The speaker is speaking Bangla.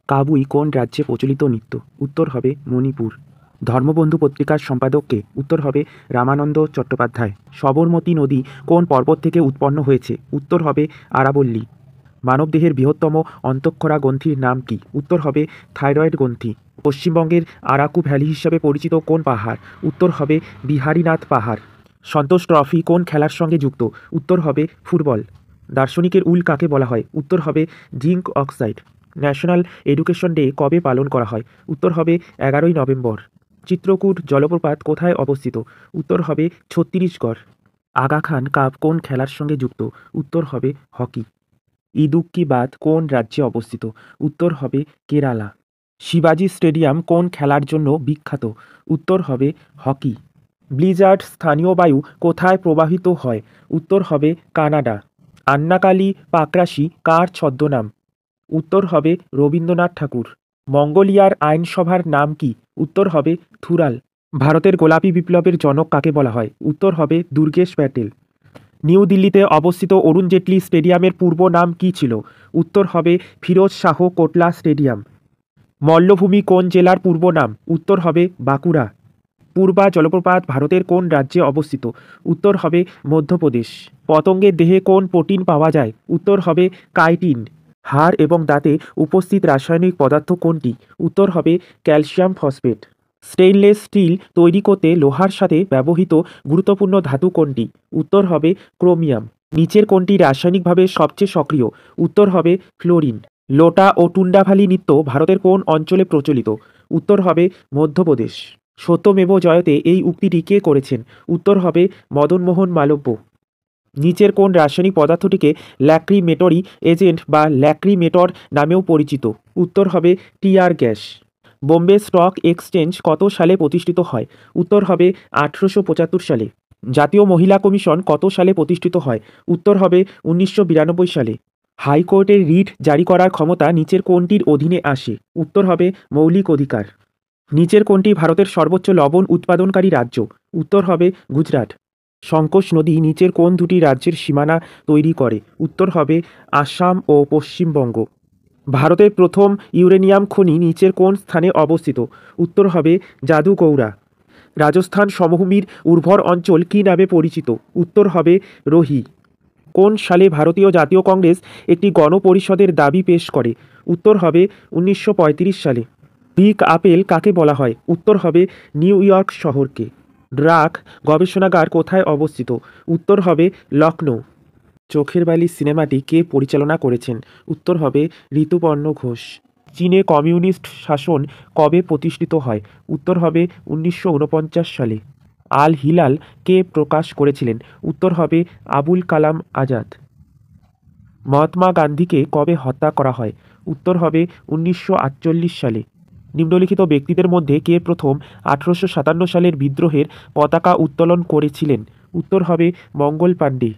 কাবুই কোন রাজ্যে প্রচলিত নৃত্য? উত্তর হবে মণিপুর। ধর্মবন্ধু পত্রিকার সম্পাদক কে? উত্তর হবে রামানন্দ চট্টোপাধ্যায়। সবরমতী নদী কোন পর্বত থেকে উৎপন্ন হয়েছে? উত্তর হবে আরাবল্লী। মানবদেহের বৃহত্তম অন্তঃক্ষরা গ্রন্থির নাম কি? উত্তর হবে থাইরয়েড গ্রন্থি। পশ্চিমবঙ্গের আরাকু ভ্যালি হিসাবে পরিচিত কোন পাহাড়? উত্তর হবে বিহারীনাথ পাহাড়। সন্তোষ ট্রফি কোন খেলার সঙ্গে যুক্ত? উত্তর হবে ফুটবল। দার্শনিকের উল কাকে বলা হয়? উত্তর হবে zinc oxide. National education day কবে পালন করা হয়? উত্তর হবে 11ই নভেম্বর। চিত্রকূট জলপ্রপাত কোথায় অবস্থিত? উত্তর হবে ছত্তিশগড়। আগা খান কাপ কোন খেলার সঙ্গে যুক্ত? উত্তর হবে হকি। ইদুক্কি বাঁধ কোন রাজ্যে অবস্থিত? উত্তর হবে কেরালা। শিবাজি স্টেডিয়াম কোন খেলার জন্য বিখ্যাত? উত্তর হবে হকি। ব্লিজার্ড স্থানীয় বায়ু কোথায় প্রবাহিত হয়? উত্তর হবে কানাডা। আন্নাকালী পাকরাশি কার ছদ্মনাম? উত্তর হবে রবীন্দ্রনাথ ঠাকুর। মঙ্গোলিয়ার আইনসভার নাম কি? উত্তর হবে থুরাল। ভারতের গোলাপী বিপ্লবের জনক কাকে বলা হয়? উত্তর হবে দুর্গেশ প্যাটেল। নিউ দিল্লিতে অবস্থিত অরুণ জেটলি স্টেডিয়ামের পূর্ব নাম কী ছিল? উত্তর হবে ফিরোজ শাহ কোটলা স্টেডিয়াম। মল্লভূমি কোন জেলার পূর্ব নাম? উত্তর হবে বাঁকুড়া। পূর্বা জলপ্রপাত ভারতের কোন রাজ্যে অবস্থিত? উত্তর হবে মধ্যপ্রদেশ। পতঙ্গের দেহে কোন প্রোটিন পাওয়া যায়? উত্তর হবে কাইটিন। হাড় এবং দাঁতে উপস্থিত রাসায়নিক পদার্থ কোনটি? উত্তর হবে ক্যালসিয়াম ফসফেট। স্টেইনলেস স্টিল তৈরি করতে লোহার সাথে ব্যবহৃত গুরুত্বপূর্ণ ধাতু কোনটি? উত্তর হবে ক্রোমিয়াম। নিচের কোনটি রাসায়নিকভাবে সবচেয়ে সক্রিয়? উত্তর হবে ফ্লোরিন। লোটা ও টুন্ডাভালি নৃত্য ভারতের কোন অঞ্চলে প্রচলিত? উত্তর হবে মধ্যপ্রদেশ। সত্যমেব জয়তে এই উক্তিটি কে করেছেন? উত্তর হবে মদনমোহন মালব্য। নিচের কোন রাসায়নিক পদার্থটিকে ল্যাক্রিমেটরি এজেন্ট বা ল্যাক্রিমেটর নামেও পরিচিত? উত্তর হবে tear gas. Bombay stock exchange কত সালে প্রতিষ্ঠিত হয়? উত্তর হবে 1875 সালে। জাতীয় মহিলা কমিশন কত সালে প্রতিষ্ঠিত হয়? উত্তর হবে 1992 সালে। হাইকোর্টের রিট জারি করার ক্ষমতা নিচের কোনটির অধীনে আসে? উত্তর হবে মৌলিক অধিকার। নিচের কোনটি ভারতের সর্বোচ্চ লবণ উৎপাদনকারী রাজ্য? উত্তর হবে গুজরাট। সংকোচ নদী নিচের কোন দুটি রাজ্যের সীমানা তৈরি করে? উত্তর হবে আসাম ও পশ্চিমবঙ্গ। ভারতের প্রথম ইউরেনিয়াম খনি নিচের কোন স্থানে অবস্থিত? উত্তর হবে জাদুগৌড়া। রাজস্থান সমভূমির উর্বর অঞ্চল কী নামে পরিচিত? উত্তর হবে রোহি। কোন সালে ভারতীয় জাতীয় কংগ্রেস একটি গণপরিষদের দাবি পেশ করে? উত্তর হবে 1935 সালে। বিগ আপেল কাকে বলা হয়? উত্তর হবে নিউ ইয়র্ক শহরকে। ড্রাক গবেষণাগার কোথায় অবস্থিত? উত্তর হবে লখনৌ। চোখের বালি সিনেমাটি কে পরিচালনা করেছেন? উত্তর হবে ঋতুপর্ণ ঘোষ। চীনে কমিউনিস্ট শাসন কবে প্রতিষ্ঠিত হয়? উত্তর হবে 1949 সালে। আল হিলাল কে প্রকাশ করেছিলেন? উত্তর হবে আবুল কালাম আজাদ। মহাত্মা গান্ধীকে কবে হত্যা করা হয়? উত্তর হবে 1948 সালে। নিম্নলিখিত ব্যক্তিদের মধ্যে কে প্রথম 1857 সালের বিদ্রোহের পতাকা উত্তোলন করেছিলেন? উত্তর হবে মঙ্গল পাণ্ডে।